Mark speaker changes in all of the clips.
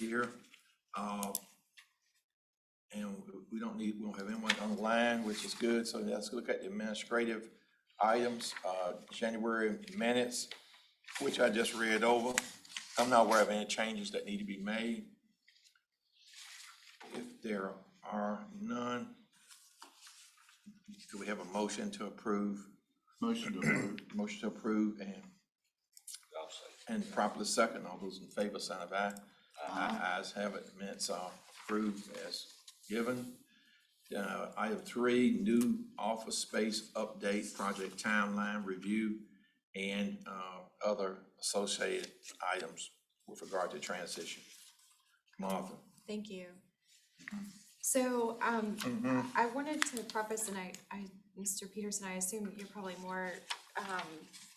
Speaker 1: here. And we don't have anyone on the line, which is good. So let's look at the administrative items. January minutes, which I just read over. I'm not aware of any changes that need to be made. If there are none, do we have a motion to approve?
Speaker 2: Motion to approve.
Speaker 1: Motion to approve and properly second. All those in favor, sign of aye. Aye. Ayes have it. Minutes are approved as given. Item 3, new office space update, project timeline review, and other associated items with regard to transition. Martha.
Speaker 3: Thank you. So I wanted to preface, and I Mr. Peterson, I assume you're probably more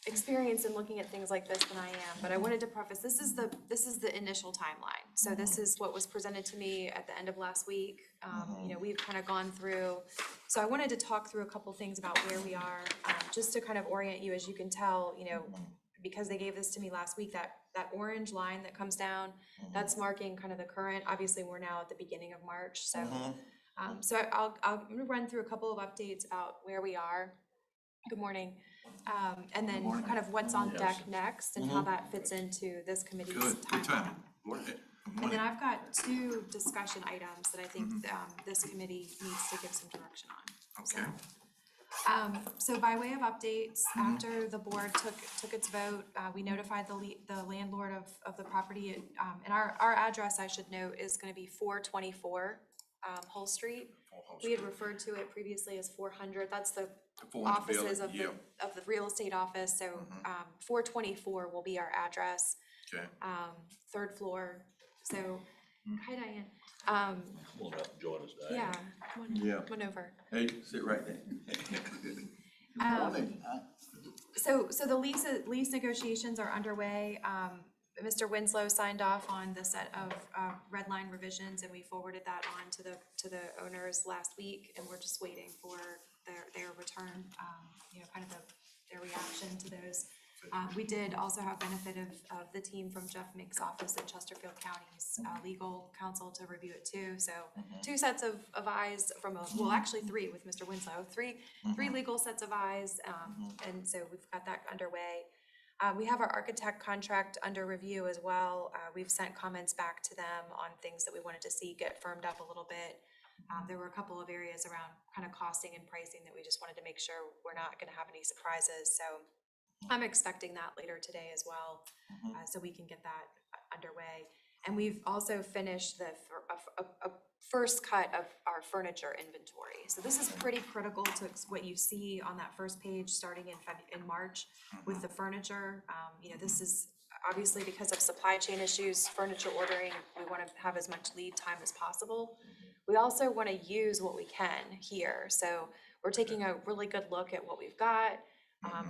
Speaker 3: experienced in looking at things like this than I am, but I wanted to preface, this is the initial timeline. So this is what was presented to me at the end of last week. You know, we've kind of gone through, so I wanted to talk through a couple things about where we are, just to kind of orient you. As you can tell, you know, because they gave this to me last week, that orange line that comes down, that's marking kind of the current. Obviously, we're now at the beginning of March, so so I'm going to run through a couple of updates about where we are. Good morning. And then kind of what's on deck next and how that fits into this committee's timeline. And then I've got 2 discussion items that I think this committee needs to give some direction on.
Speaker 1: Okay.
Speaker 3: So by way of updates, after the board took its vote, we notified the landlord of the property, and our address, I should note, is going to be 424 Hull Street. We had referred to it previously as 400. That's the offices of the real estate office. So 424 will be our address.
Speaker 1: Okay.
Speaker 3: 3rd floor. So hi, Diane.
Speaker 2: Come on up and join us, Diane.
Speaker 3: Yeah, come on over.
Speaker 1: Hey, sit right there.
Speaker 3: So the lease negotiations are underway. Mr. Winslow signed off on the set of red line revisions, and we forwarded that on to the owners last week, and we're just waiting for their return. You know, kind of their reaction to those. We did also have benefit of the team from Jeff Mick's office at Chesterfield County's legal counsel to review it too. So 2 sets of eyes from well, actually 3 with Mr. Winslow, three legal sets of eyes, and so we've got that underway. We have our architect contract under review as well. We've sent comments back to them on things that we wanted to see get firmed up a little bit. There were a couple of areas around kind of costing and pricing that we just wanted to make sure we're not going to have any surprises. So I'm expecting that later today as well, so we can get that underway. And we've also finished the first cut of our furniture inventory. So this is pretty critical to what you see on that first page starting in March with the furniture. You know, this is obviously because of supply chain issues, furniture ordering, we want to have as much lead time as possible. We also want to use what we can here. So we're taking a really good look at what we've got,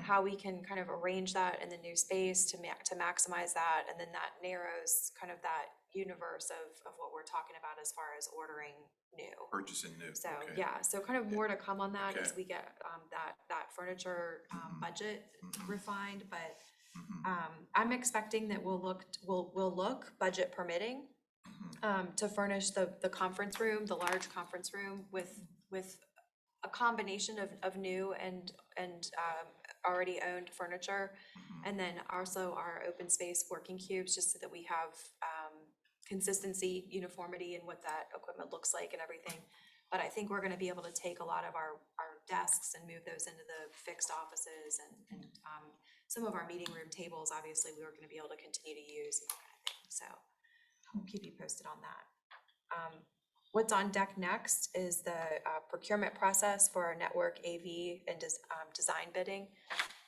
Speaker 3: how we can kind of arrange that in the new space to maximize that, and then that narrows kind of that universe of what we're talking about as far as ordering new.
Speaker 1: Purchasing new.
Speaker 3: So yeah, so kind of more to come on that as we get that furniture budget refined, but I'm expecting that we'll look budget permitting to furnish the conference room, the large conference room with a combination of new and already owned furniture, and then also our open space working cubes, just so that we have consistency, uniformity in what that equipment looks like and everything. But I think we're going to be able to take a lot of our desks and move those into the fixed offices, and some of our meeting room tables, obviously, we were going to be able to continue to use and that kind of thing. So I'll keep you posted on that. What's on deck next is the procurement process for our network AV and design bidding.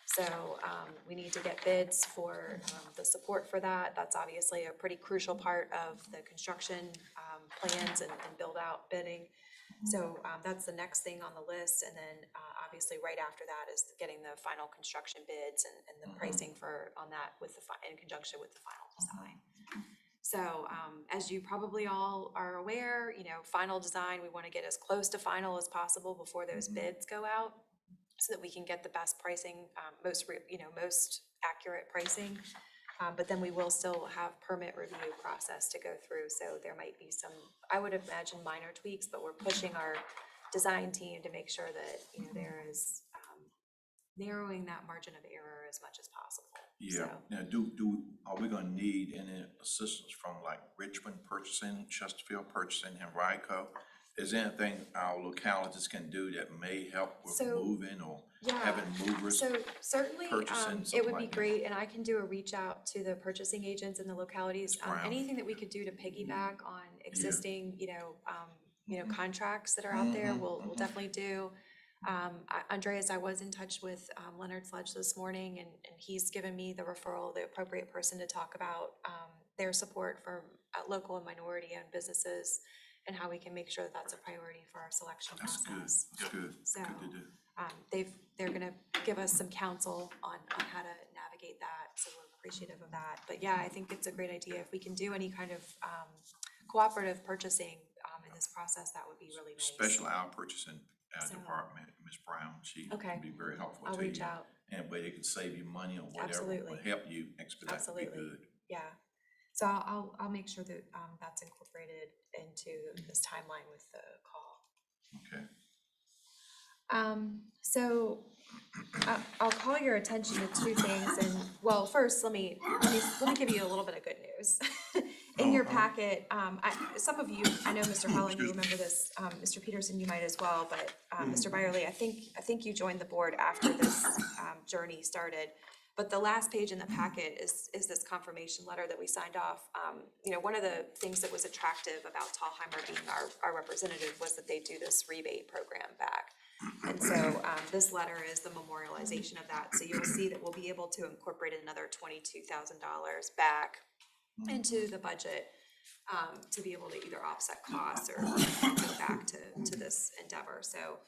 Speaker 3: So we need to get bids for the support for that. That's obviously a pretty crucial part of the construction plans and build out bidding. So that's the next thing on the list. And then obviously right after that is getting the final construction bids and the pricing on that in conjunction with the final design. So as you probably all are aware, you know, final design, we want to get as close to final as possible before those bids go out, so that we can get the best pricing, most accurate pricing. But then we will still have permit review process to go through, so there might be some, I would imagine minor tweaks, but we're pushing our design team to make sure that, you know, there is narrowing that margin of error as much as possible.
Speaker 1: Yeah,
Speaker 3: So,
Speaker 1: now are we gonna need any assistance from like Richmond purchasing, Chesterfield purchasing, and Ryco? Is there anything our localities can do that may help with
Speaker 3: So,
Speaker 1: moving or
Speaker 3: yeah,
Speaker 1: having movers?
Speaker 3: so certainly,
Speaker 1: purchasing,
Speaker 3: it
Speaker 1: something
Speaker 3: would be
Speaker 1: like that.
Speaker 3: great, and I can do a reach out to the purchasing agents in the localities.
Speaker 1: Brown.
Speaker 3: Anything that we could do to piggyback on existing, you know,
Speaker 1: Mm-hmm.
Speaker 3: contracts that are out there, we'll definitely do. Andreas, I was in touch with Leonard Sledge this morning, and he's given me the referral, the appropriate person to talk about their support for local and minority-owned businesses and how we can make sure that that's a priority for our selection
Speaker 1: That's good,
Speaker 3: process.
Speaker 1: that's good,
Speaker 3: So,
Speaker 1: good to do.
Speaker 3: they're gonna give us some counsel on how to navigate that, so we're appreciative of that. But yeah, I think it's a great idea. If we can do any kind of cooperative purchasing in this process, that would be really nice.
Speaker 1: Especially our purchasing
Speaker 3: So-
Speaker 1: department, Ms. Brown, she
Speaker 3: Okay.
Speaker 1: can be very helpful to
Speaker 3: I'll
Speaker 1: you.
Speaker 3: reach out.
Speaker 1: And way they can save you money or whatever,
Speaker 3: Absolutely.
Speaker 1: will help you expedite would be
Speaker 3: Absolutely.
Speaker 1: good.
Speaker 3: Yeah, so I'll make sure that that's incorporated into this timeline with the call.
Speaker 1: Okay.
Speaker 3: So I'll call your attention to two things, and well, first, let me give you a little bit of good news. In your packet, some of you, I know Mr. Holland, you remember this, Mr. Peterson, you might as well, but Mr. Byerly, I think you joined the board after this journey started. But the last page in the packet is this confirmation letter that we signed off. You know, one of the things that was attractive about Tallheimer being our representative was that they do this rebate program back. And so this letter is the memorialization of that. So you'll see that we'll be able to incorporate another $22,000 back into the budget to be able to either offset costs or go back to this endeavor. So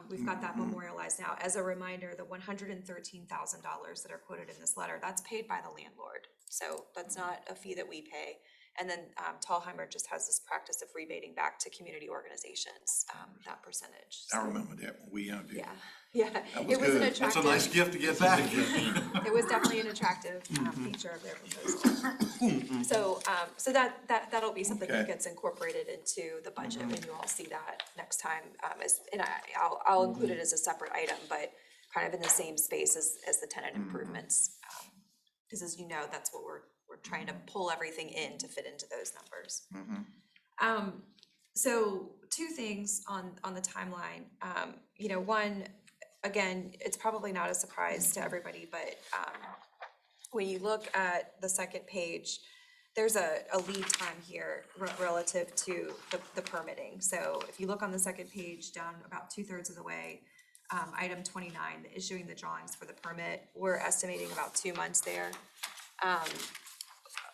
Speaker 3: we've got that memorialized now. As a reminder, the $113,000 that are quoted in this letter, that's paid by the landlord. So that's not a fee that we pay. And then Tallheimer just has this practice of rebating back to community organizations, that percentage.
Speaker 1: I
Speaker 3: So,
Speaker 1: remember that when we interviewed.
Speaker 3: yeah,
Speaker 1: That
Speaker 3: it was an
Speaker 1: good.
Speaker 3: attractive.
Speaker 2: That's a nice gift to get back.
Speaker 3: It was definitely an attractive feature of their proposal. So that'll be something that
Speaker 1: Okay.
Speaker 3: gets incorporated into the budget, and you all see that next time. And I'll include it as a separate item, but kind of in the same space as the tenant improvements. Because as you know, that's what we're trying to pull everything in to fit into those numbers. So two things on the timeline. You know, one, again, it's probably not a surprise to everybody, but when you look at the second page, there's a lead time here relative to the permitting. So if you look on the second page, down about 2/3 of the way, item 29, issuing the drawings for the permit, we're estimating about 2 months there.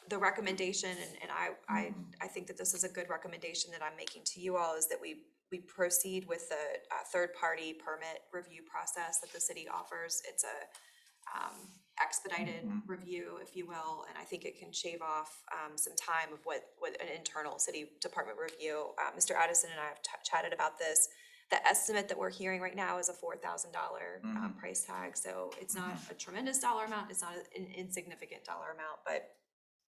Speaker 3: The recommendation, and I think that this is a good recommendation that I'm making to you all, is that we proceed with the third-party permit review process that the city offers. It's a expedited review, if you will, and I think it can shave off some time of what an internal city department review. Mr. Addison and I have chatted about this. The estimate that we're hearing right now is a $4,000 price tag, so it's not a tremendous dollar amount, it's not an insignificant dollar amount, but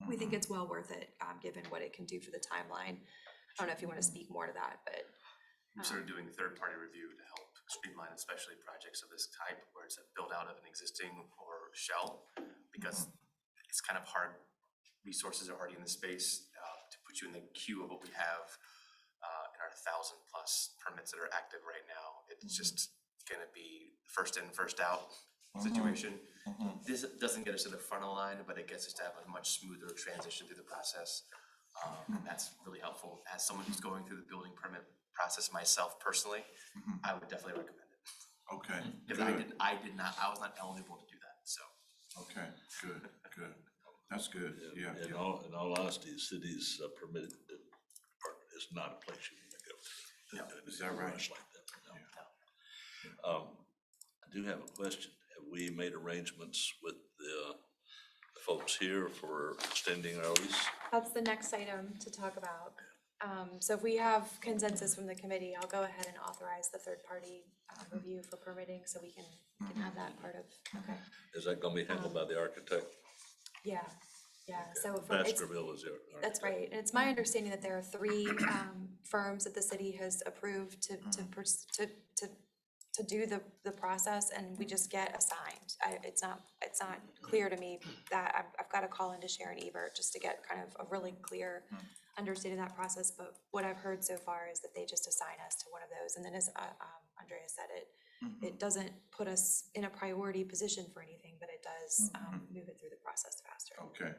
Speaker 3: we think it's well worth it, given what it can do for the timeline. I don't know if you want to speak more to that, but.
Speaker 4: I'm sort of doing third-party review to help streamline, especially projects of this type, where it's a build-out of an existing or shell, because it's kind of hard. Resources are already in the space to put you in the queue of what we have in our 1,000+ permits that are active right now. It's just going to be first in, first out situation. This doesn't get us to the front of the line, but it gets us to have a much smoother transition through the process. And that's really helpful. As someone who's going through the building permit process myself personally, I would definitely recommend it.
Speaker 1: Okay,
Speaker 4: Because
Speaker 1: good.
Speaker 4: I was not eligible to do that, so.
Speaker 1: Okay, good. That's good, yeah.
Speaker 2: In all honesty, the city's permitted department is not a place you want to go to.
Speaker 4: No.
Speaker 2: It's
Speaker 1: Is that right?
Speaker 2: rush like that, no. I do have a question. Have we made arrangements with the folks here for extending our lease?
Speaker 3: That's the next item to talk about. So if we have consensus from the committee, I'll go ahead and authorize the third-party review for permitting, so we can have that part of, okay.
Speaker 2: Is that gonna be handled by the architect?
Speaker 3: Yeah, so from, it's,
Speaker 2: Baskerville is there.
Speaker 3: that's right, and it's my understanding that there are three firms that the city has approved to do the process, and we just get assigned. It's not clear to me that I've got to call into Sharon Ebert just to get kind of a really clear understanding of that process, but what I've heard so far is that they just assign us to one of those, and then as Andrea said, it doesn't put us in a priority position for anything, but it does move it through the process faster.
Speaker 1: Okay.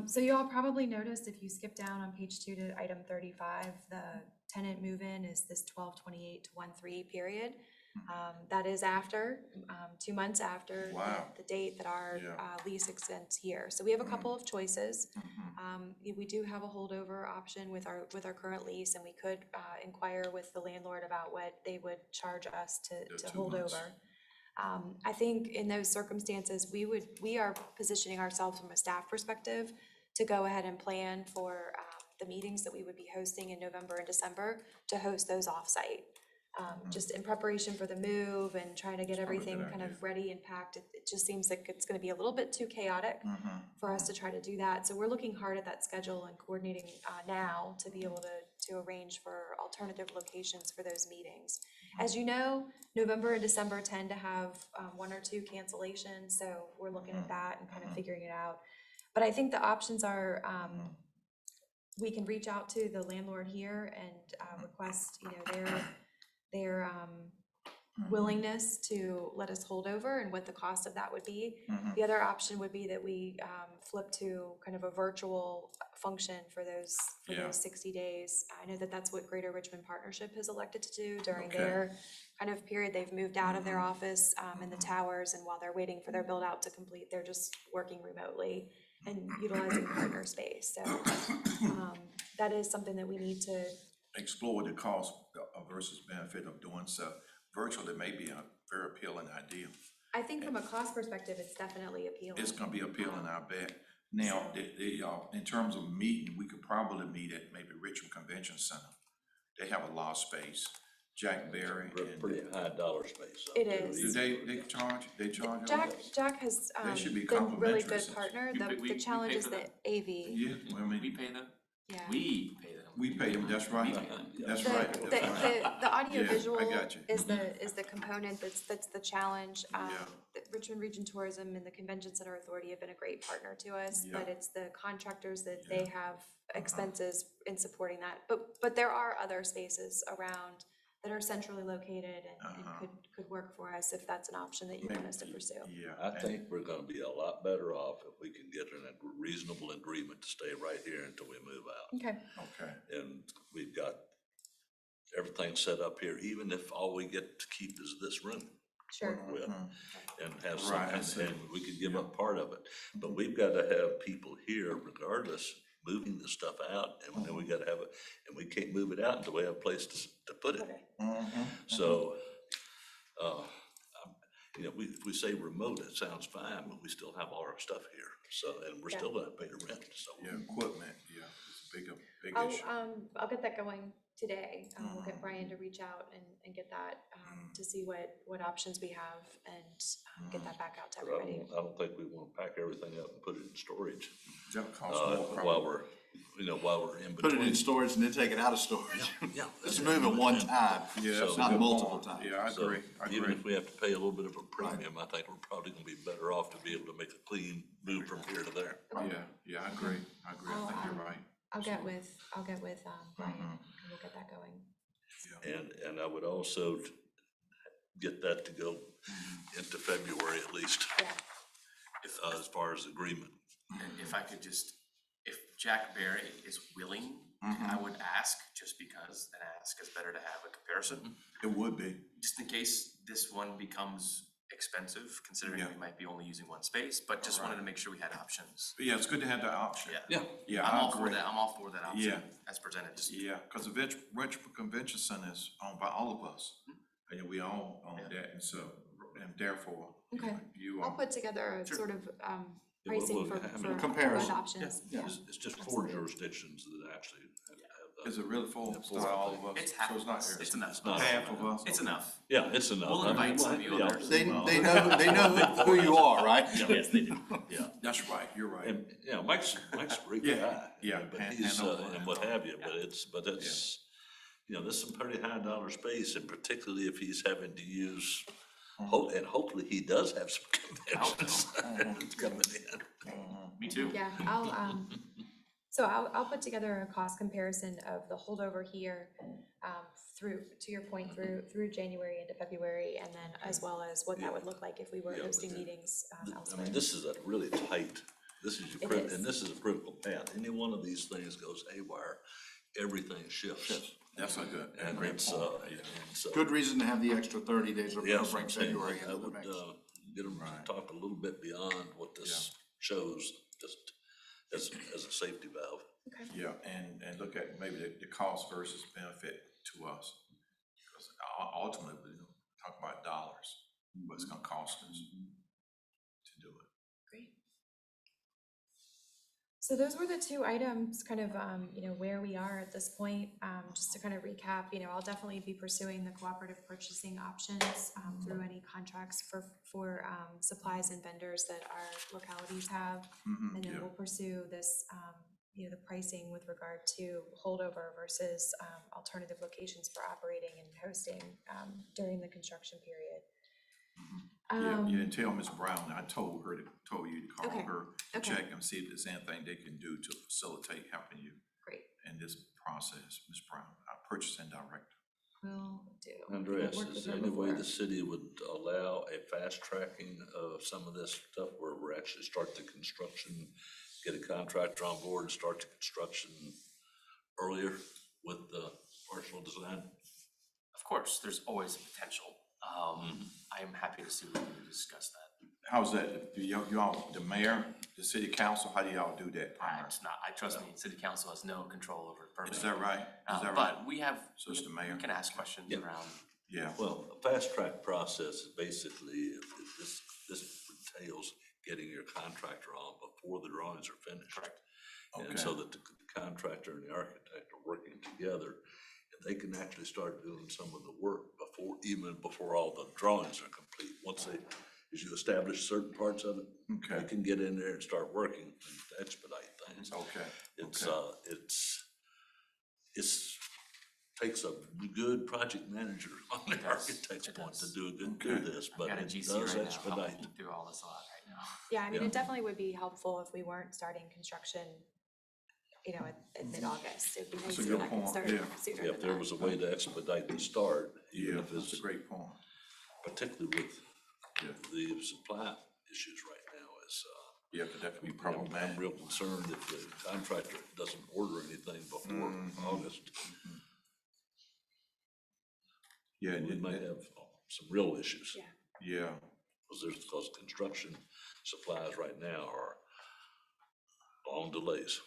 Speaker 3: So you all probably noticed if you skip down on page 2 to item 35, the tenant move-in is this 12/28 to 1/3 period. That is after 2 months after
Speaker 1: Wow.
Speaker 3: the date that our
Speaker 1: Yeah.
Speaker 3: lease extends here. So we have a couple of choices. We do have a holdover option with our current lease, and we could inquire with the landlord about what they would charge us to
Speaker 1: 2
Speaker 3: hold
Speaker 1: months.
Speaker 3: over. I think in those circumstances, we are positioning ourselves from a staff perspective to go ahead and plan for the meetings that we would be hosting in November and December to host those offsite. Just in preparation for the move and trying to get
Speaker 1: Probably a
Speaker 3: everything
Speaker 1: good
Speaker 3: kind of
Speaker 1: idea.
Speaker 3: ready and packed. It just seems like it's gonna be a little bit too chaotic for us to try to do that. So we're looking hard at that schedule and coordinating now to be able to arrange for alternative locations for those meetings. As you know, November and December tend to have 1 or 2 cancellations, so we're looking at that and kind of figuring it out. But I think the options are, we can reach out to the landlord here and request, their willingness to let us hold over and what the cost of that would be. The other option would be that we flip to kind of a virtual function for those 60 days. I know that that's what Greater Richmond Partnership has elected to do during
Speaker 1: Okay.
Speaker 3: their kind of period. They've moved out of their office in the towers, and while they're waiting for their build out to complete, they're just working remotely and utilizing partner space. So that is something that we need to
Speaker 1: Explore the cost versus benefit of doing so. Virtually may be a very appealing idea.
Speaker 3: I think from a cost perspective, it's definitely appealing.
Speaker 1: It's gonna be appealing, I bet. Now, in terms of meeting, we could probably meet at maybe Richmond Convention Center. They have a lot of space. Jack Berry and.
Speaker 2: Pretty high dollar space.
Speaker 3: It is.
Speaker 1: Do they charge? They charge?
Speaker 3: Jack has
Speaker 1: They should be
Speaker 3: been really
Speaker 1: complimentary
Speaker 3: good
Speaker 1: since
Speaker 3: partner.
Speaker 4: we
Speaker 3: The challenge
Speaker 4: pay
Speaker 3: is
Speaker 4: for
Speaker 3: the
Speaker 4: that.
Speaker 3: AV.
Speaker 1: Yeah, well, I
Speaker 4: We
Speaker 1: mean,
Speaker 4: pay them?
Speaker 3: Yeah.
Speaker 4: We pay them.
Speaker 1: we pay them, that's right. That's
Speaker 3: The,
Speaker 1: right.
Speaker 3: the,
Speaker 1: That's right.
Speaker 3: the audio
Speaker 1: Yeah, I
Speaker 3: visual
Speaker 1: got you.
Speaker 3: is the component that's the challenge.
Speaker 1: Yeah.
Speaker 3: The Richmond Region Tourism and the Convention Center Authority have been a great partner to us,
Speaker 1: Yeah.
Speaker 3: but it's the contractors that they have expenses in supporting that. But there are other spaces around that are centrally located and could work for us if that's an option that you want us to pursue.
Speaker 1: Yeah.
Speaker 2: I
Speaker 1: and-
Speaker 2: think we're gonna be a lot better off if we can get in a reasonable agreement to stay right here until we move out.
Speaker 3: Okay.
Speaker 1: Okay,
Speaker 2: And we've got everything set up here, even if all we get to keep is this room.
Speaker 3: Sure.
Speaker 2: With, and have
Speaker 1: Right, I
Speaker 2: some,
Speaker 1: see.
Speaker 2: and we could give up part of it. But we've got to have people here regardless, moving the stuff out, and then we gotta have it, and we can't move it out until we have a place to put it. So, if we say remote, it sounds fine, but we still have all our stuff here, so, and we're still gonna pay the rent, so.
Speaker 1: yeah, equipment, yeah, it's a big issue.
Speaker 3: I'll get that going today. We'll get Brian to reach out and get that, to see what options we have and get that back out to everybody.
Speaker 2: I don't think we wanna pack everything up and put it in storage,
Speaker 1: That costs more
Speaker 2: while
Speaker 1: probably.
Speaker 2: while we're in
Speaker 5: Put
Speaker 2: between.
Speaker 5: it in storage and then take it out of storage.
Speaker 2: Yeah.
Speaker 5: Let's move it one time,
Speaker 1: Yeah, that's a
Speaker 5: not
Speaker 1: good
Speaker 5: multiple
Speaker 1: point.
Speaker 5: times.
Speaker 1: Yeah, I
Speaker 2: So
Speaker 1: agree,
Speaker 2: even if we have to pay a little bit of a premium, I think we're probably gonna be better off to be able to make a clean move from here to there.
Speaker 1: Yeah, I agree, I think you're right.
Speaker 3: I'll get with Brian and we'll get that going.
Speaker 2: And I would also get that to go into February at least,
Speaker 3: Yeah.
Speaker 2: as far as agreement.
Speaker 4: And if I could just, if Jack Berry is willing, I would ask, just because an ask is better to have a comparison.
Speaker 1: It would be,
Speaker 4: Just in case this one becomes expensive, considering
Speaker 1: Yeah.
Speaker 4: we might be only using one space, but just wanted to make sure we had options.
Speaker 1: but yeah, it's good to have that option.
Speaker 4: Yeah.
Speaker 1: Yeah,
Speaker 4: I'm
Speaker 1: I
Speaker 4: all for
Speaker 1: agree.
Speaker 4: that, I'm all for that option
Speaker 1: Yeah.
Speaker 4: as presented, just.
Speaker 1: Yeah, because the Richmond Convention Center is owned by all of us, and we all own that, and so, and therefore,
Speaker 3: Okay.
Speaker 1: you
Speaker 3: I'll
Speaker 1: are,
Speaker 3: put together a
Speaker 4: Sure.
Speaker 3: sort of pricing for both
Speaker 5: comparison.
Speaker 3: options.
Speaker 2: It's just four jurisdictions that actually have
Speaker 1: Is it really full?
Speaker 2: Yeah,
Speaker 1: It's not all of us?
Speaker 4: It's half
Speaker 1: So
Speaker 4: of us. It's enough.
Speaker 2: not
Speaker 1: half of us?
Speaker 4: It's enough.
Speaker 2: Yeah, it's enough.
Speaker 4: We'll
Speaker 2: I mean,
Speaker 4: invite some of you
Speaker 2: yeah,
Speaker 4: others.
Speaker 5: They know who you are, right?
Speaker 4: Yes, they do.
Speaker 2: Yeah,
Speaker 1: That's right, you're right.
Speaker 2: and, yeah, Mike's a great
Speaker 1: Yeah,
Speaker 2: guy.
Speaker 1: yeah,
Speaker 2: But
Speaker 1: hand-
Speaker 2: he's,
Speaker 1: hand over
Speaker 2: and what have you, but it's, you know, there's some pretty high dollar space, and particularly if he's having to use, and hopefully he does have some conventions coming in.
Speaker 4: Me too.
Speaker 3: Yeah, I'll put together a cost comparison of the holdover here, through, to your point, through January into February, and then as well as what that would look like if we were
Speaker 2: Yeah, but
Speaker 3: hosting
Speaker 2: then-
Speaker 3: meetings,
Speaker 2: I
Speaker 3: elsewhere.
Speaker 2: mean, this is a really tight, this is
Speaker 3: It
Speaker 2: your,
Speaker 3: is.
Speaker 2: and this is a critical path. Any one of these things goes haywire, everything shifts.
Speaker 1: That's a good,
Speaker 2: And
Speaker 1: great
Speaker 2: it's,
Speaker 1: point.
Speaker 2: and so.
Speaker 5: Good reason to have the extra 30 days of
Speaker 2: Yeah,
Speaker 5: bring February
Speaker 2: I
Speaker 5: into the
Speaker 2: would,
Speaker 5: mix.
Speaker 2: get them to talk a little bit beyond what this shows, just as a safety valve.
Speaker 1: Yeah, and look at maybe the cost versus benefit to us. Because ultimately, we don't talk about dollars, what it's gonna cost us to do it.
Speaker 3: Great. So those were the two items, kind of, where we are at this point. Just to kind of recap, I'll definitely be pursuing the cooperative purchasing options through any contracts for supplies and vendors that our localities have. And then we'll pursue this, the pricing with regard to holdover versus alternative locations for operating and hosting during the construction period.
Speaker 1: Yeah, and tell Ms. Brown, I told you to call
Speaker 3: Okay,
Speaker 1: her to
Speaker 3: okay.
Speaker 1: check and see if there's anything they can do to facilitate helping you
Speaker 3: Great,
Speaker 1: in this process, Ms. Brown, our purchasing director.
Speaker 3: will do.
Speaker 2: Andreas,
Speaker 3: Worked with
Speaker 2: is
Speaker 3: her
Speaker 2: there any way
Speaker 3: before.
Speaker 2: the city would allow a fast tracking of some of this stuff where we're actually start the construction, get a contractor on board and start the construction earlier with the partial design?
Speaker 4: Of course, there's always a potential. I am happy to see if we can discuss that.
Speaker 1: How's that? Do y'all, the mayor, the city council, how do y'all do that?
Speaker 4: It's not, trust me, city council has no control over permitting.
Speaker 1: Is that right? Is that right?
Speaker 4: But we have,
Speaker 1: So it's the mayor?
Speaker 4: we can ask questions
Speaker 2: Yeah.
Speaker 4: around.
Speaker 1: Yeah,
Speaker 2: Well, a fast track process is basically, if this entails getting your contractor on before the drawings are finished.
Speaker 4: Correct.
Speaker 2: And
Speaker 1: Okay.
Speaker 2: so that the contractor and the architect are working together, and they can actually start doing some of the work even before all the drawings are complete. Once as you establish certain parts of it,
Speaker 1: Okay.
Speaker 2: you can get in there and start working and expedite things.
Speaker 1: okay.
Speaker 2: It's takes a good project manager on the architect's point to do this,
Speaker 4: I've
Speaker 2: but
Speaker 4: got a
Speaker 2: it
Speaker 4: GC
Speaker 2: does
Speaker 4: right now
Speaker 2: expedite.
Speaker 4: helping do all this a lot right now.
Speaker 3: Yeah, I mean,
Speaker 2: Yeah.
Speaker 3: it definitely would be helpful if we weren't starting construction, at mid-August. It'd be nice
Speaker 1: a
Speaker 3: if
Speaker 1: good
Speaker 3: I could
Speaker 1: point,
Speaker 3: start
Speaker 1: yeah.
Speaker 3: sooner
Speaker 2: Yeah,
Speaker 3: than
Speaker 2: if there
Speaker 3: that.
Speaker 2: was a way to expedite the start, even
Speaker 1: Yeah,
Speaker 2: if
Speaker 1: that's
Speaker 2: it's
Speaker 1: a great point.
Speaker 2: particularly with
Speaker 1: Yeah.
Speaker 2: the supply issues right now is,
Speaker 1: Yeah, but that could be
Speaker 2: I'm
Speaker 1: problematic.
Speaker 2: real concerned if the contractor doesn't order anything before August.
Speaker 1: Yeah, and
Speaker 2: We might have some real issues.
Speaker 3: Yeah.
Speaker 1: yeah,
Speaker 2: Because construction supplies right now are long delays.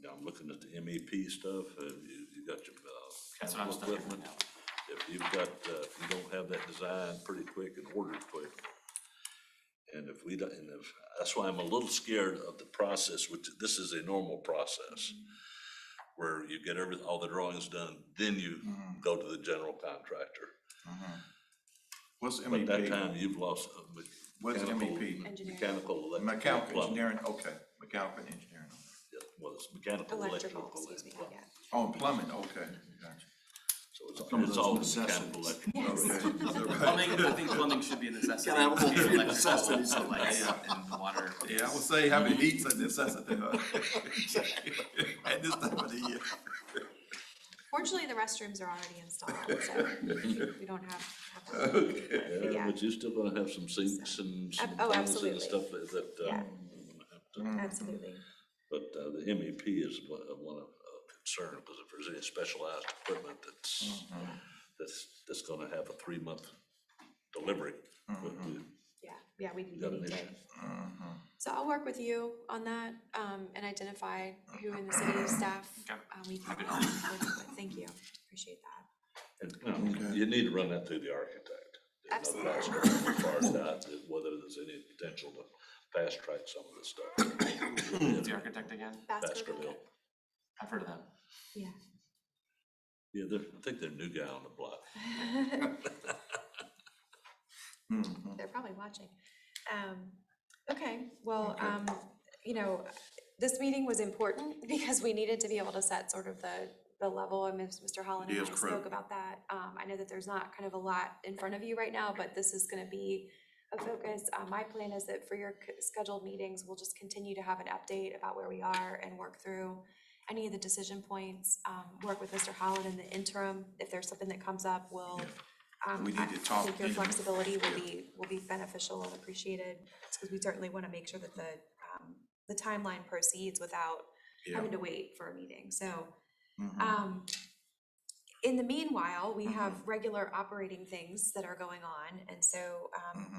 Speaker 2: Now, I'm looking at the MEP stuff, you got your,
Speaker 4: That's what I'm
Speaker 2: capital
Speaker 4: studying right
Speaker 2: equipment.
Speaker 4: now.
Speaker 2: If you've got, if you don't have that design pretty quick and ordered quick, and if we don't, that's why I'm a little scared of the process, which this is a normal process, where you get all the drawings done, then you go to the general contractor.
Speaker 1: what's
Speaker 2: But that
Speaker 1: MEP?
Speaker 2: time, you've lost
Speaker 1: What's
Speaker 2: mechanical,
Speaker 1: MEP?
Speaker 3: Engineering.
Speaker 2: mechanical, electrical.
Speaker 1: Mechanical
Speaker 2: plumbing.
Speaker 1: engineering, okay, mechanical engineering.
Speaker 2: Yeah, well, it's mechanical,
Speaker 3: Electrical,
Speaker 2: electrical,
Speaker 3: excuse me,
Speaker 2: and plumbing.
Speaker 3: yeah.
Speaker 1: Oh, and plumbing, okay, gotcha.
Speaker 2: So
Speaker 5: Some of
Speaker 2: it's
Speaker 5: those
Speaker 2: all
Speaker 5: necessities.
Speaker 2: mechanical, electrical.
Speaker 1: Okay.
Speaker 4: Plumbing, I think plumbing should be a necessity.
Speaker 5: Gotta have a little
Speaker 4: Electrical,
Speaker 5: necessities.
Speaker 4: lights, and water.
Speaker 1: Yeah, I would say having heat's a necessity, huh? At this time of the year.
Speaker 3: Fortunately, the restrooms are already installed, so we don't have to.
Speaker 2: Yeah,
Speaker 3: Yeah.
Speaker 2: but you're still gonna have some sinks and some
Speaker 3: Oh,
Speaker 2: things and
Speaker 3: absolutely.
Speaker 2: stuff that,
Speaker 3: Yeah.
Speaker 2: have to.
Speaker 3: Absolutely.
Speaker 2: But, the MEP is one of concern, because if there's any specialized equipment that's gonna have a 3-month delivery.
Speaker 3: Yeah, we
Speaker 2: got an
Speaker 3: need to.
Speaker 2: issue.
Speaker 3: So I'll work with you on that, and identify who in the city staff,
Speaker 4: Okay.
Speaker 3: we can work with. Thank you, appreciate that.
Speaker 2: And, you need to run that through the architect.
Speaker 3: Absolutely.
Speaker 2: As far as that, whether there's any potential to fast track some of this stuff.
Speaker 4: Who's the architect again?
Speaker 2: Baskerville.
Speaker 4: I've heard of them.
Speaker 3: Yeah.
Speaker 2: Yeah, I think they're a new guy on the block.
Speaker 3: They're probably watching. Okay, well,
Speaker 1: Okay.
Speaker 3: you know, this meeting was important because we needed to be able to set sort of the level, and Mr. Holland and
Speaker 1: It
Speaker 3: I
Speaker 1: is
Speaker 3: spoke
Speaker 1: critical.
Speaker 3: about that. I know that there's not kind of a lot in front of you right now, but this is gonna be a focus. My plan is that for your scheduled meetings, we'll just continue to have an update about where we are and work through any of the decision points, work with Mr. Holland in the interim. If there's something that comes up, we'll,
Speaker 1: We need to
Speaker 3: I
Speaker 1: talk
Speaker 3: think your
Speaker 1: in-
Speaker 3: flexibility
Speaker 1: yeah.
Speaker 3: will be beneficial and appreciated, because we certainly want to make sure that the timeline proceeds without having to wait for a meeting, so. In the meanwhile, we have regular operating things that are going on, and so,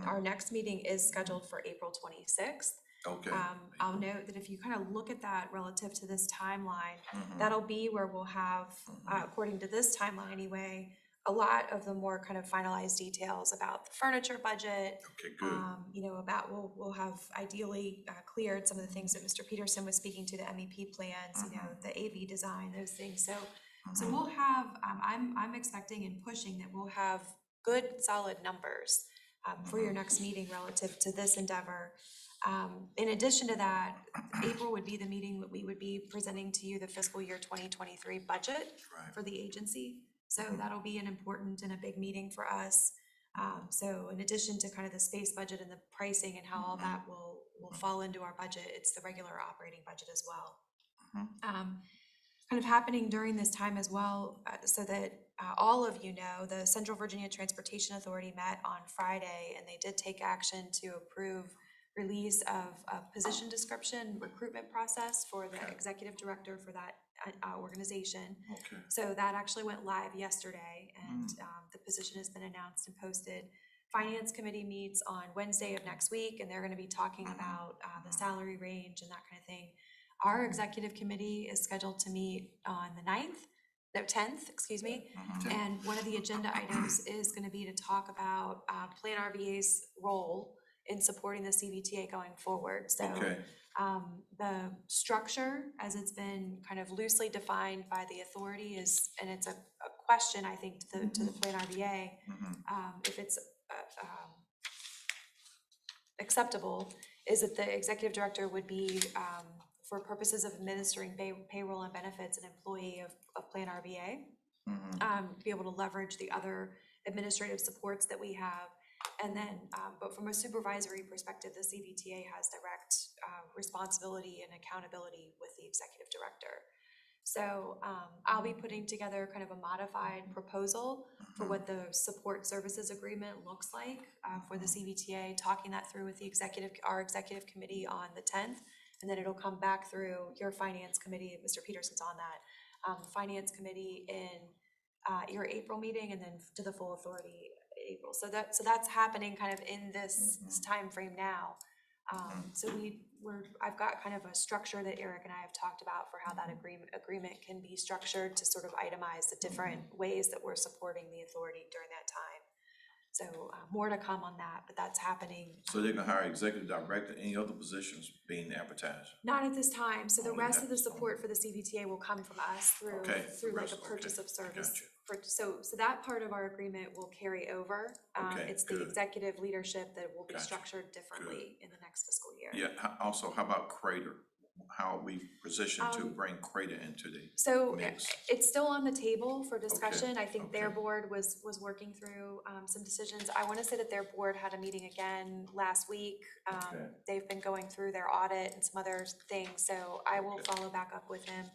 Speaker 3: our next meeting is scheduled for April 26th.
Speaker 1: Okay.
Speaker 3: I'll note that if you kind of look at that relative to this timeline, that'll be where we'll have, according to this timeline anyway, a lot of the more kind of finalized details about the furniture budget.
Speaker 1: Okay, good.
Speaker 3: You know, we'll have ideally cleared some of the things that Mr. Peterson was speaking to, the MEP plans, you know, the AV design, those things. So we'll have, I'm expecting and pushing that we'll have good, solid numbers for your next meeting relative to this endeavor. In addition to that, April would be the meeting that we would be presenting to you the fiscal year 2023 budget
Speaker 1: Right.
Speaker 3: for the agency. So that'll be an important and a big meeting for us. So in addition to kind of the space budget and the pricing and how all that will fall into our budget, it's the regular operating budget as well. Kind of happening during this time as well, so that all of you know, the Central Virginia Transportation Authority met on Friday, and they did take action to approve release of a position description recruitment process for the executive director for that organization.
Speaker 1: Okay.
Speaker 3: So that actually went live yesterday, and the position has been announced and posted. Finance committee meets on Wednesday of next week, and they're going to be talking about the salary range and that kind of thing. Our executive committee is scheduled to meet on the 10th, excuse me. And one of the agenda items is going to be to talk about PlanRVA's role in supporting the CVTA going forward. So
Speaker 1: Okay.
Speaker 3: the structure, as it's been kind of loosely defined by the authority, is, and it's a question, I think, to the PlanRVA, if it's acceptable, is that the executive director would be, for purposes of administering payroll and benefits, an employee of PlanRVA, be able to leverage the other administrative supports that we have. And then, but from a supervisory perspective, the CVTA has direct responsibility and accountability with the executive director. So I'll be putting together kind of a modified proposal for what the support services agreement looks like for the CVTA, talking that through with our executive committee on the 10th, and then it'll come back through your finance committee. Mr. Peterson's on that finance committee in your April meeting, and then to the full authority April. So that's happening kind of in this time frame now. So I've got kind of a structure that Eric and I have talked about for how that agreement can be structured to sort of itemize the different ways that we're supporting the authority during that time. So more to come on that, but that's happening.
Speaker 1: So they're gonna hire executive director, any other positions being advertised?
Speaker 3: Not at this time. So the
Speaker 1: Only
Speaker 3: rest
Speaker 1: that.
Speaker 3: of the support for the CVTA will come from us through
Speaker 1: Okay,
Speaker 3: like
Speaker 1: rest,
Speaker 3: a purchase
Speaker 1: okay,
Speaker 3: of service.
Speaker 1: gotcha.
Speaker 3: So that part of our agreement will carry over.
Speaker 1: Okay,
Speaker 3: It's the
Speaker 1: good.
Speaker 3: executive leadership that will be
Speaker 1: Gotcha.
Speaker 3: structured differently in the next fiscal year.
Speaker 1: Yeah, also, how about Crater? How are we positioned to bring Crater into the
Speaker 3: So
Speaker 1: mix?
Speaker 3: it's still on the table for discussion. I think their
Speaker 1: okay.
Speaker 3: board was working through some decisions. I want to say that their board had a meeting again last week.
Speaker 1: Okay.
Speaker 3: They've been going through their audit and some other things, so I will
Speaker 1: Okay.
Speaker 3: follow back up with them.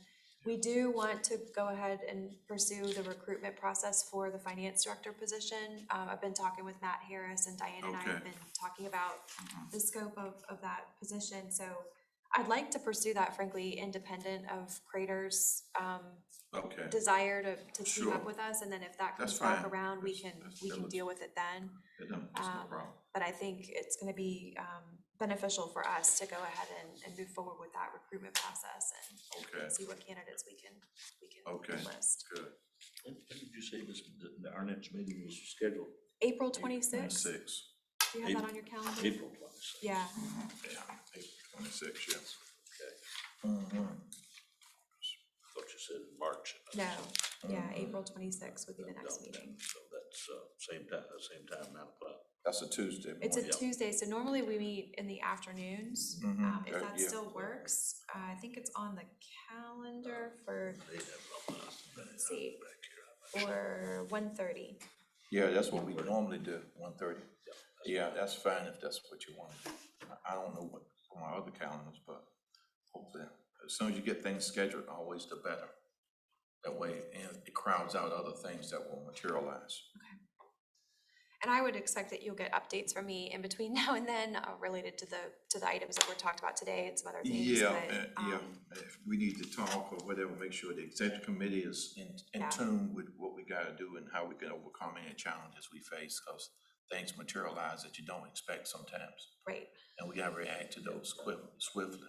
Speaker 3: We do want to go ahead and pursue the recruitment process for the finance director position. I've been talking with Matt Harris, and Diane and I have
Speaker 1: Okay.
Speaker 3: been talking about the scope of that position. So I'd like to pursue that, frankly, independent of Crater's
Speaker 1: Okay,
Speaker 3: desire to team up
Speaker 1: Sure.
Speaker 3: with us, and then if that
Speaker 1: That's
Speaker 3: comes back
Speaker 1: fine.
Speaker 3: around, we
Speaker 1: That's-
Speaker 3: can
Speaker 1: that
Speaker 3: deal with it then.
Speaker 1: that's no problem.
Speaker 3: But I think it's gonna be beneficial for us to go ahead and move forward with that recruitment process
Speaker 1: Okay.
Speaker 3: and see what candidates we can
Speaker 1: Okay.
Speaker 3: list.
Speaker 1: Good.
Speaker 2: When did you say our next meeting was scheduled?
Speaker 3: April 26th?
Speaker 1: 26.
Speaker 3: Do you have that on your calendar?
Speaker 2: April 26th.
Speaker 3: Yeah,
Speaker 1: Yeah, April 26, yeah.
Speaker 2: Okay. Thought you said in March.
Speaker 3: no, yeah, April 26th would be the next
Speaker 2: Don't.
Speaker 3: meeting.
Speaker 2: So that's, same time, 9 o'clock.
Speaker 1: That's a Tuesday morning.
Speaker 3: It's a
Speaker 2: Yeah.
Speaker 3: Tuesday, so normally we meet in the afternoons. If that
Speaker 1: yeah.
Speaker 3: still works, I think it's on the calendar for,
Speaker 2: They have it on my-
Speaker 3: let's see,
Speaker 2: back here.
Speaker 3: for 1:30.
Speaker 1: Yeah, that's what we normally do, 1:30. Yeah, that's fine if that's what you want to do. I don't know what, for my other calendars, but hopefully, as soon as you get things scheduled, always the better. That way, and it crowds out other things that will materialize.
Speaker 3: And I would expect that you'll get updates from me in between now and then, related to the items that were talked about today and some other things.
Speaker 1: Yeah,
Speaker 3: but,
Speaker 1: yeah, if we need to talk or whatever, make sure the executive committee is in
Speaker 3: Yeah.
Speaker 1: tune with what we gotta do and how we can overcome any challenges we face, cause things materialize that you don't expect sometimes.
Speaker 3: Right.
Speaker 1: And we gotta react to those swiftly.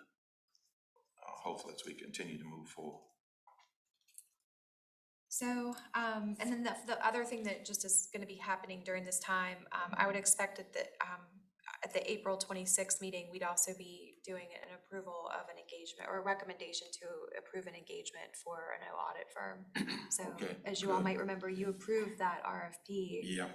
Speaker 1: Hopefully, as we continue to move forward.
Speaker 3: So, and then the other thing that just is gonna be happening during this time, I would expect at the April 26th meeting, we'd also be doing an approval of an engagement or a recommendation to approve an engagement for a no audit firm. So,
Speaker 1: Okay,
Speaker 3: as you all
Speaker 1: good.
Speaker 3: might remember, you approved that RFP
Speaker 1: Yeah.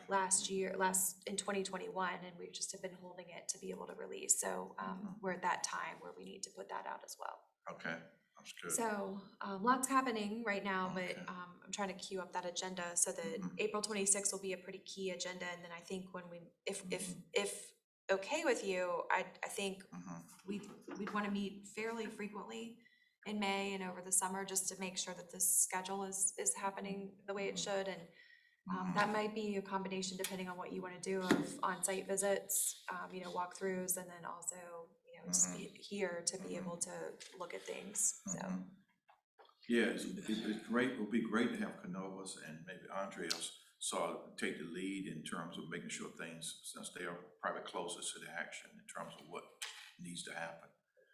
Speaker 3: in 2021, and we just have been holding it to be able to release. So, we're at that time where we need to put that out as well.
Speaker 1: Okay, that's good.
Speaker 3: So, lots happening right now, but,
Speaker 1: Okay.
Speaker 3: I'm trying to queue up that agenda so that April 26th will be a pretty key agenda, and then I think when we, if okay with you, I think we'd wanna meet fairly frequently in May and over the summer, just to make sure that this schedule is happening the way it should, and that might be a combination depending on what you wanna do of on-site visits, walkthroughs, and then also, just be here to be able to look at things, so.
Speaker 1: Yeah, it's great, it would be great to have Canovas and maybe Andreas take the lead in terms of making sure things, since they are probably closest to the action in terms of what needs to happen.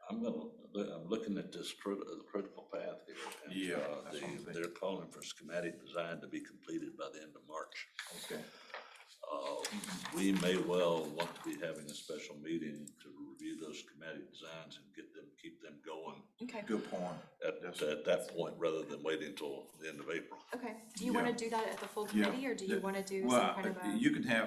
Speaker 2: I'm looking at this critical path here. And,
Speaker 1: Yeah, that's what I'm thinking.
Speaker 2: they're calling for schematic design to be completed by the end of March.
Speaker 1: Okay.
Speaker 2: We may well want to be having a special meeting to review those schematic designs and keep them going
Speaker 3: Okay,
Speaker 1: Good point.
Speaker 2: at that point, rather than waiting until the end of April.
Speaker 3: okay. Do you wanna
Speaker 1: Yeah.
Speaker 3: do that at the full
Speaker 1: Yeah.
Speaker 3: committee, or do you wanna do some
Speaker 1: Well,
Speaker 3: kind of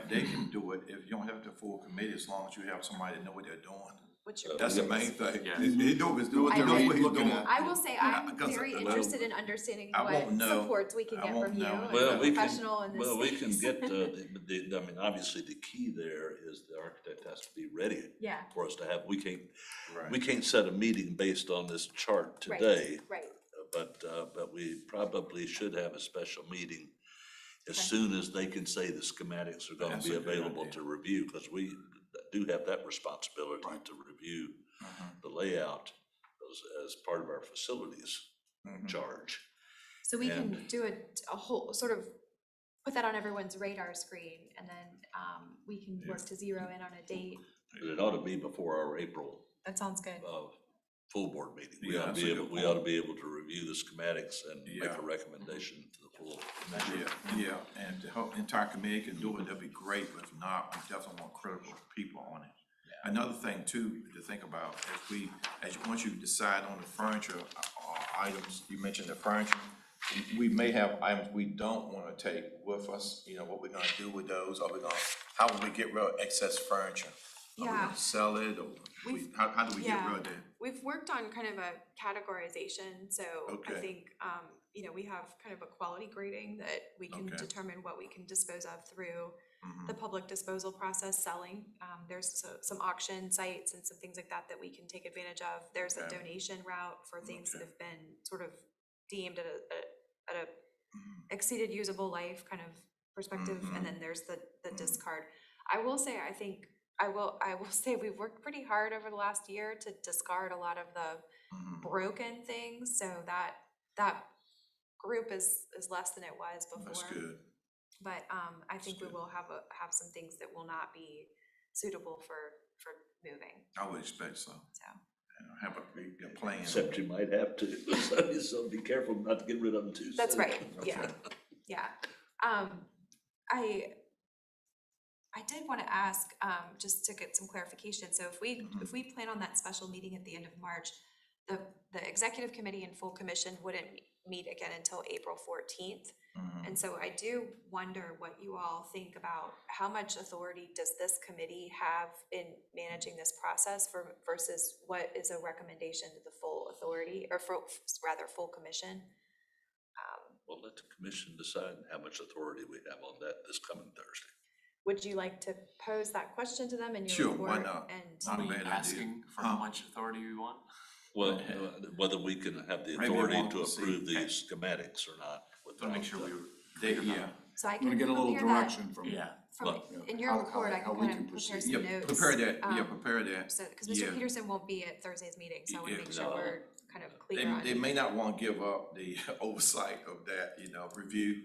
Speaker 1: they can do it, if you don't have the full committee, as long as you have somebody that know what they're doing.
Speaker 3: what's your?
Speaker 1: That's the main thing.
Speaker 4: Yeah.
Speaker 1: He know what he's doing, he
Speaker 3: I
Speaker 1: know
Speaker 3: will-
Speaker 1: what he's
Speaker 5: looking
Speaker 1: doing.
Speaker 5: at.
Speaker 3: I will say, I'm
Speaker 1: because
Speaker 3: very
Speaker 1: I-
Speaker 3: interested in understanding
Speaker 1: I
Speaker 3: what
Speaker 1: won't know.
Speaker 3: supports we can
Speaker 1: I
Speaker 3: get
Speaker 1: won't
Speaker 3: from you
Speaker 1: know.
Speaker 3: as
Speaker 2: Well,
Speaker 3: a
Speaker 2: we
Speaker 3: professional in
Speaker 2: can,
Speaker 3: this
Speaker 2: well, we can
Speaker 3: space.
Speaker 2: get, I mean, obviously, the key there is the architect has to be ready
Speaker 3: Yeah,
Speaker 2: for us to have, we
Speaker 1: Right.
Speaker 2: can't set a meeting based on this chart
Speaker 3: right,
Speaker 2: today,
Speaker 3: right,
Speaker 2: but we probably should have a special meeting as
Speaker 3: Okay.
Speaker 2: soon as they can say the schematics are gonna
Speaker 1: That's
Speaker 2: be
Speaker 1: a good
Speaker 2: available
Speaker 1: idea.
Speaker 2: to review, because we do have that responsibility to review the layout as part of our facilities charge.
Speaker 3: so we can
Speaker 2: And-
Speaker 3: do a whole, sort of, put that on everyone's radar screen, and then, we can work to zero in on a date.
Speaker 2: But it ought to be before our April
Speaker 3: That sounds good.
Speaker 2: full board meeting. We
Speaker 1: Yeah,
Speaker 2: ought to
Speaker 1: that's
Speaker 2: be
Speaker 1: a
Speaker 2: able,
Speaker 1: good
Speaker 2: we ought to be able to review the schematics and make
Speaker 1: Yeah.
Speaker 2: a recommendation to the full.
Speaker 1: Yeah, and to help the entire committee can do it, that'd be great, but if not, we definitely want critical people on it. Another thing too, to think about, once you decide on the furniture, items, you mentioned the furniture, we may have items we don't wanna take with us, what we're gonna do with those, how will we get rid of excess furniture? Are we
Speaker 3: Yeah.
Speaker 1: gonna sell it, or how do we get rid of that?
Speaker 3: We've worked on kind of a categorization, so I
Speaker 1: Okay.
Speaker 3: think, we have kind of a quality grading that we can
Speaker 1: Okay.
Speaker 3: determine what we can dispose of through the public disposal process, selling. There's some auction sites and some things like that we can take advantage of. There's a
Speaker 1: Okay.
Speaker 3: donation route for things that
Speaker 1: Okay.
Speaker 3: have been sort of deemed at a exceeded usable life kind of perspective, and then there's the discard. I will say, I will say we've worked pretty hard over the last year to discard a lot of the broken things, so that group is less than it was before.
Speaker 1: That's good.
Speaker 3: But I think we will have some things that will not be suitable for moving,
Speaker 1: I would expect so.
Speaker 3: so.
Speaker 1: Have a plan.
Speaker 2: Except you might have to, so be careful not to get rid of them too soon.
Speaker 3: That's right, yeah,
Speaker 1: Okay.
Speaker 3: yeah. I did want to ask, just to get some clarification, so if we plan on that special meeting at the end of March, the executive committee and full commission wouldn't meet again until April 14th. And so I do wonder what you all think about how much authority does this committee have in managing this process versus what is a recommendation to the full authority, or rather full commission?
Speaker 2: Well, let the commission decide how much authority we have on that this coming Thursday.
Speaker 3: Would you like to pose that question to them in your
Speaker 1: Sure,
Speaker 3: report?
Speaker 1: why not?
Speaker 3: And
Speaker 1: Not a
Speaker 4: Are we
Speaker 1: bad idea.
Speaker 4: asking for how much authority we want?
Speaker 2: Well, whether we can have the
Speaker 1: Maybe
Speaker 2: authority
Speaker 1: want
Speaker 2: to
Speaker 1: to see.
Speaker 2: approve these schematics or not.
Speaker 4: Want to make sure we were.
Speaker 1: Yeah,
Speaker 3: so I
Speaker 5: I'm
Speaker 3: can
Speaker 5: gonna get a little
Speaker 3: prepare that
Speaker 5: direction from you.
Speaker 4: Yeah.
Speaker 3: from,
Speaker 2: Well,
Speaker 3: in your
Speaker 5: how-
Speaker 3: report, I
Speaker 5: how
Speaker 3: can
Speaker 5: we
Speaker 3: kind
Speaker 5: can
Speaker 3: of prepare
Speaker 5: proceed.
Speaker 3: some
Speaker 1: yeah,
Speaker 3: notes.
Speaker 1: prepare that, prepare that.
Speaker 3: So, because
Speaker 1: Yeah.
Speaker 3: Mr. Peterson won't be at Thursday's meeting, so I want
Speaker 1: Yeah,
Speaker 3: to make sure
Speaker 2: no.
Speaker 3: we're kind of
Speaker 1: They,
Speaker 3: clear on.
Speaker 1: they may not want to give up the oversight of that, review.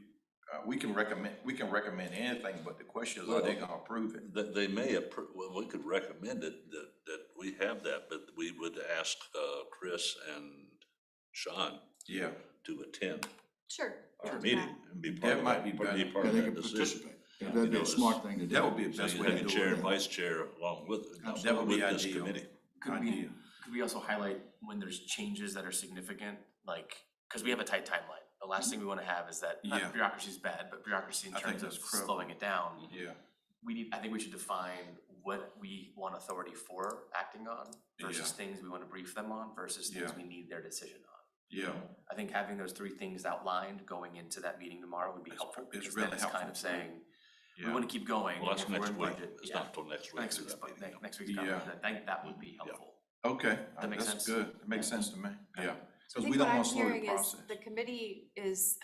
Speaker 1: We can recommend anything, but the question is, are they gonna approve it?
Speaker 2: That they may approve, well, we could recommend it, that we have that, but we would ask, Chris and Sean
Speaker 1: Yeah,
Speaker 2: to attend
Speaker 3: Sure. we
Speaker 2: our
Speaker 3: can do
Speaker 2: meeting
Speaker 3: that.
Speaker 2: and be
Speaker 1: That
Speaker 2: part of
Speaker 1: might
Speaker 2: that,
Speaker 1: be
Speaker 2: be
Speaker 1: better.
Speaker 2: part
Speaker 5: Yeah,
Speaker 2: of
Speaker 5: they
Speaker 2: that
Speaker 5: can
Speaker 2: decision.
Speaker 5: participate.
Speaker 2: Yeah,
Speaker 5: That'd
Speaker 2: you
Speaker 5: be
Speaker 2: know,
Speaker 5: a smart thing to do.
Speaker 1: that would be the
Speaker 2: So
Speaker 1: best
Speaker 2: you
Speaker 1: way
Speaker 2: have
Speaker 1: to
Speaker 2: a
Speaker 1: do
Speaker 2: chair
Speaker 1: it.
Speaker 2: and vice chair along with,
Speaker 1: That would be
Speaker 2: with this
Speaker 1: ideal.
Speaker 2: committee.
Speaker 4: Could we,
Speaker 1: Idea.
Speaker 4: could we also highlight when there's changes that are significant, like, because we have a tight timeline. The last thing we want to have is that,
Speaker 1: Yeah.
Speaker 4: bureaucracy is bad, but bureaucracy in
Speaker 1: I think
Speaker 4: terms of
Speaker 1: that's critical.
Speaker 4: slowing it down.
Speaker 1: Yeah,
Speaker 4: I think we should define what we want authority for acting on versus
Speaker 1: Yeah.
Speaker 4: things we want to brief them on versus things
Speaker 1: Yeah.
Speaker 4: we need their decision on.
Speaker 1: yeah,
Speaker 4: I think having those three things outlined going into that meeting tomorrow would be helpful,
Speaker 1: it's
Speaker 4: because
Speaker 1: really
Speaker 4: then it's kind
Speaker 1: helpful.
Speaker 4: of saying, we
Speaker 1: yeah.
Speaker 4: want to keep going.
Speaker 2: Well, that's
Speaker 4: if we're
Speaker 2: next
Speaker 4: in
Speaker 2: week,
Speaker 4: budget,
Speaker 2: it's
Speaker 4: yeah.
Speaker 2: not till next week.
Speaker 4: Next
Speaker 2: is
Speaker 4: week's,
Speaker 2: that meeting,
Speaker 4: next week's
Speaker 1: Yeah.
Speaker 4: conference, I think that would be helpful.
Speaker 1: Okay,
Speaker 4: That make
Speaker 1: that's
Speaker 4: sense?
Speaker 1: good. That makes sense to me, yeah.
Speaker 3: I
Speaker 1: Because
Speaker 3: think
Speaker 1: we don't
Speaker 3: what
Speaker 1: want
Speaker 3: I'm
Speaker 1: to slow the
Speaker 3: hearing is
Speaker 1: process.
Speaker 3: the committee is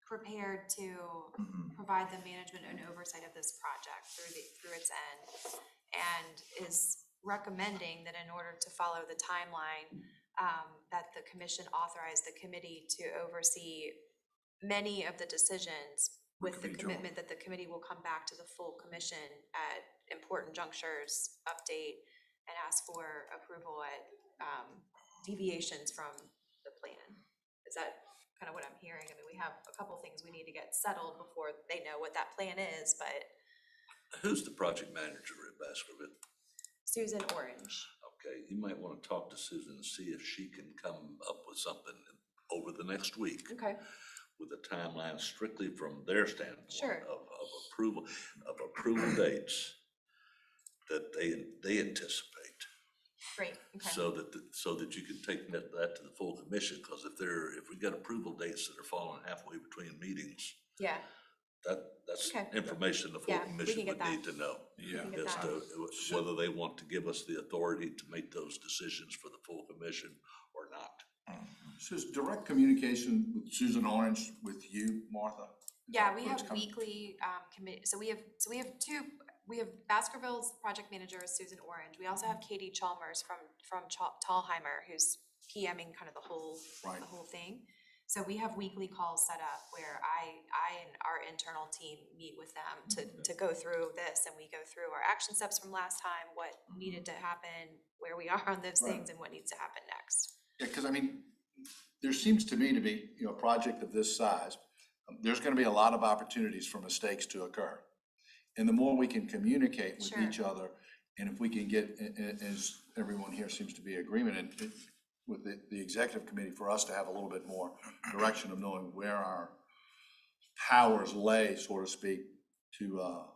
Speaker 3: prepared to
Speaker 1: Mhm.
Speaker 3: provide the management and oversight of this project through its end, and is recommending that in order to follow the timeline, that the commission authorize the committee to oversee many of the decisions with the
Speaker 1: Review.
Speaker 3: commitment that the committee will come back to the full commission at important junctures, update, and ask for approval at deviations from the plan. Is that kind of what I'm hearing? I mean, we have a couple things we need to get settled before they know what that plan is, but
Speaker 2: Who's the project manager at Baskerville?
Speaker 3: Susan Orange.
Speaker 2: Okay, you might want to talk to Susan and see if she can come up with something over the next week
Speaker 3: Okay,
Speaker 2: with a timeline strictly from their standpoint
Speaker 3: Sure.
Speaker 2: of approval dates that they anticipate.
Speaker 3: great, okay.
Speaker 2: So that you can take that to the full commission, because if we get approval dates that are falling halfway between meetings,
Speaker 3: Yeah,
Speaker 2: that's
Speaker 3: Okay.
Speaker 2: information the full
Speaker 3: Yeah, we can
Speaker 2: commission
Speaker 3: get
Speaker 2: would need
Speaker 3: that.
Speaker 2: to know.
Speaker 1: Yeah,
Speaker 3: get
Speaker 2: As
Speaker 3: that.
Speaker 2: to whether they want to give us the authority to make those decisions for the full commission or not.
Speaker 5: So is direct communication with Susan Orange with you, Martha? Is
Speaker 3: yeah,
Speaker 5: that
Speaker 3: we
Speaker 5: where it's
Speaker 3: have
Speaker 5: coming?
Speaker 3: weekly committee, so we have two, we have Baskerville's project manager is Susan Orange. We also have Katie Chalmers from Tallheimer, who's PMing kind of the whole
Speaker 5: Right.
Speaker 3: thing. So we have weekly calls set up where I and our internal team meet with them to go through this, and we go through our action steps from last time, what needed to happen, where we are on those
Speaker 5: Right.
Speaker 3: things, and what needs to happen next.
Speaker 5: Yeah, because I mean, there seems to me to be, a project of this size, there's gonna be a lot of opportunities for mistakes to occur. And the more we can communicate with
Speaker 3: Sure.
Speaker 5: each other, and if we can get, as everyone here seems to be in agreement, and with the executive committee, for us to have a little bit more direction of knowing where our powers lay, so to speak, to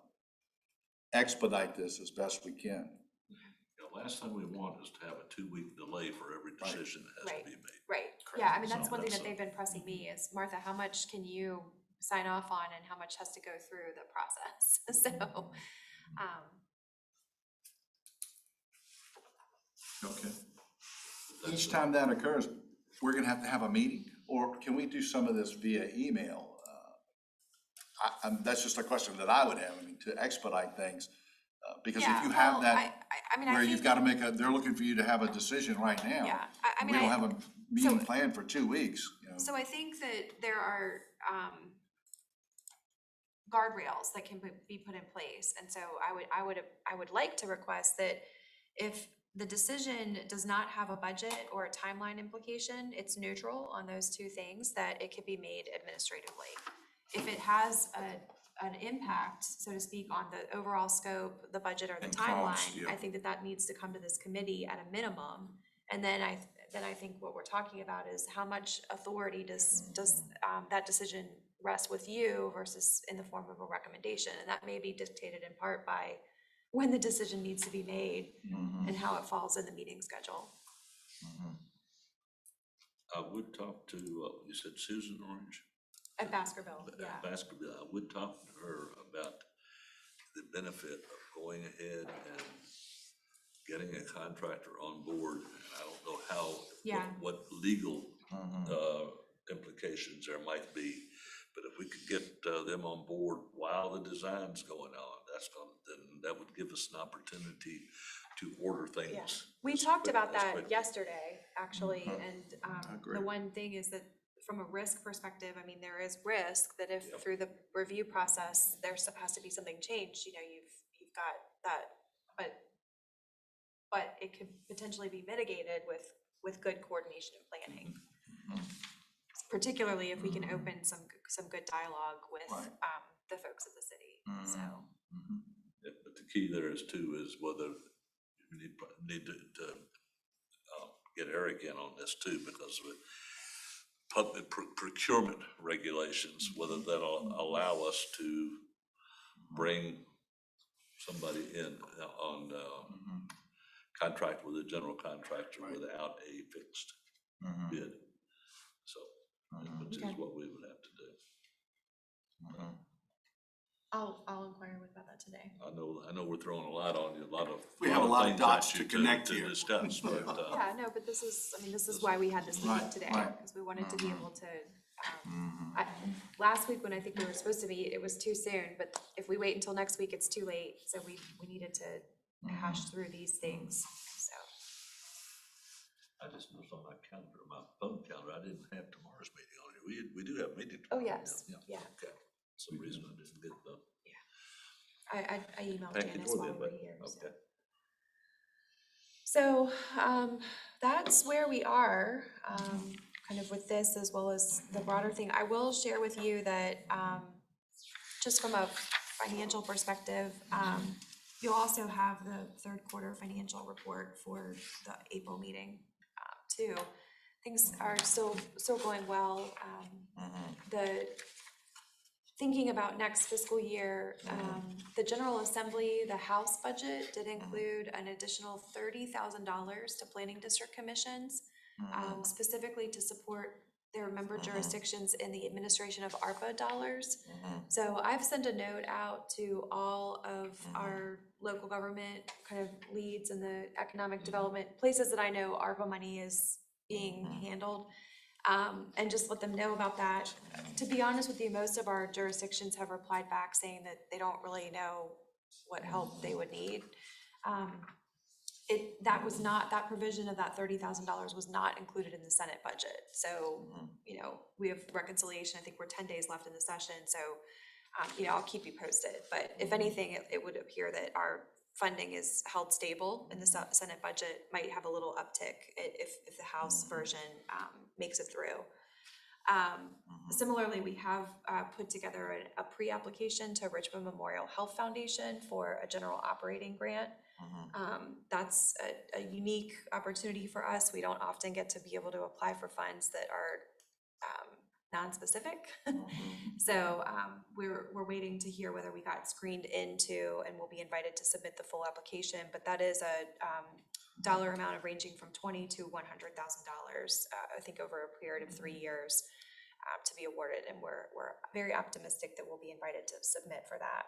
Speaker 5: expedite this as best we can.
Speaker 2: The last thing we want is to have a 2-week delay for every decision that has
Speaker 3: Right.
Speaker 2: to be made.
Speaker 3: Right, yeah, I mean, that's
Speaker 2: So
Speaker 3: one thing
Speaker 2: that's
Speaker 3: that they've been pressing me is, Martha, how much can you sign off on and how much has to go through the process? So,
Speaker 1: okay.
Speaker 5: Each time that occurs, we're gonna have to have a meeting, or can we do some of this via email? That's just a question that I would have, I mean, to expedite things, because if
Speaker 3: yeah,
Speaker 5: you have
Speaker 3: well,
Speaker 5: that,
Speaker 3: I mean, I
Speaker 5: where
Speaker 3: think,
Speaker 5: you've gotta they're looking for you to have a decision right now.
Speaker 3: yeah, I mean,
Speaker 5: We don't
Speaker 3: I,
Speaker 5: have a meeting planned for 2 weeks,
Speaker 3: so I think that there are, guardrails that can be put in place, and so I would like to request that if the decision does not have a budget or a timeline implication, it's neutral on those two things, that it could be made administratively. If it has an impact, so to speak, on the overall scope, the budget, or the
Speaker 1: And cost,
Speaker 3: timeline,
Speaker 1: yeah.
Speaker 3: I think that needs to come to this committee at a minimum. And then I think what we're talking about is how much authority does that decision rest with you versus in the form of a recommendation, and that may be dictated in part by when the decision needs to be made and how it falls in the meeting schedule.
Speaker 2: I would talk to, you said Susan Orange?
Speaker 3: At Baskerville, yeah.
Speaker 2: Baskerville, I would talk to her about the benefit of going ahead and getting a contractor on board. I don't know how,
Speaker 3: Yeah.
Speaker 2: what legal implications there might be, but if we could get them on board while the design's going on, then that would give us an opportunity to order things.
Speaker 3: Yeah, we
Speaker 2: as
Speaker 3: talked
Speaker 2: quick-
Speaker 3: about
Speaker 2: as
Speaker 3: that
Speaker 2: quickly.
Speaker 3: yesterday, actually, and
Speaker 1: agree.
Speaker 3: the one thing is that from a risk perspective, I mean, there is risk that if
Speaker 2: Yep.
Speaker 3: through the review process, has to be something changed, you know, you've got that, but it could potentially be mitigated with good coordination and planning. Particularly if we can open some good dialogue with
Speaker 5: Right.
Speaker 3: the folks of the city, so.
Speaker 2: Yeah, but the key there is too, is whether we need to get Eric in on this too, because with public procurement regulations, whether that'll allow us to bring somebody in on contract with a general contractor
Speaker 5: Right.
Speaker 2: without a fixed bid. So, which
Speaker 3: Okay.
Speaker 2: is what we would have to do.
Speaker 3: I'll inquire about that today.
Speaker 2: I know we're throwing a lot on you, a lot of.
Speaker 5: We have a lot of
Speaker 2: things
Speaker 5: dots
Speaker 2: at
Speaker 5: to
Speaker 2: you
Speaker 5: connect here.
Speaker 2: discuss, but,
Speaker 3: Yeah, no, but this is why we had this meeting
Speaker 5: Right,
Speaker 3: today,
Speaker 5: right.
Speaker 3: because we wanted to be able to, last week when I think we were supposed to meet, it was too soon, but if we wait until next week, it's too late, so we needed to hash through these things, so.
Speaker 2: I just noticed on my calendar, my phone calendar, I didn't have tomorrow's meeting on it. We do have a meeting
Speaker 3: Oh,
Speaker 2: tomorrow.
Speaker 3: yes, yeah,
Speaker 2: Okay, for some reason I didn't get the
Speaker 3: I emailed
Speaker 2: packet
Speaker 3: Janice
Speaker 2: for
Speaker 3: while
Speaker 2: them,
Speaker 3: we were
Speaker 2: but,
Speaker 3: here, so.
Speaker 2: okay.
Speaker 3: So, that's where we are, kind of with this as well as the broader thing. I will share with you that, just from a financial perspective, you'll also have the third quarter financial report for the April meeting, too. Things are still going well. The thinking about next fiscal year, the General Assembly, the House budget did include an additional $30,000 to planning district commissions, specifically to support their member jurisdictions in the administration of ARPA dollars. So I've sent a note out to all of our local government kind of leads in the economic development, places that I know ARPA money is being handled. And just let them know about that. To be honest with you, most of our jurisdictions have replied back saying that they don't really know what help they would need. That provision of that $30,000 was not included in the Senate budget. So, you know, we have reconciliation, I think we're 10 days left in the session, so, you know, I'll keep you posted. But if anything, it would appear that our funding is held stable in the Senate budget, might have a little uptick if the House version makes it through. Similarly, we have put together a pre-application to Richmond Memorial Health Foundation for a general operating grant. That's a unique opportunity for us. We don't often get to be able to apply for funds that are non-specific. So we're waiting to hear whether we got screened into, and we'll be invited to submit the full application, but that is a dollar amount of ranging from $20,000 to $100,000, I think over a period of 3 years to be awarded, and we're very optimistic that we'll be invited to submit for that.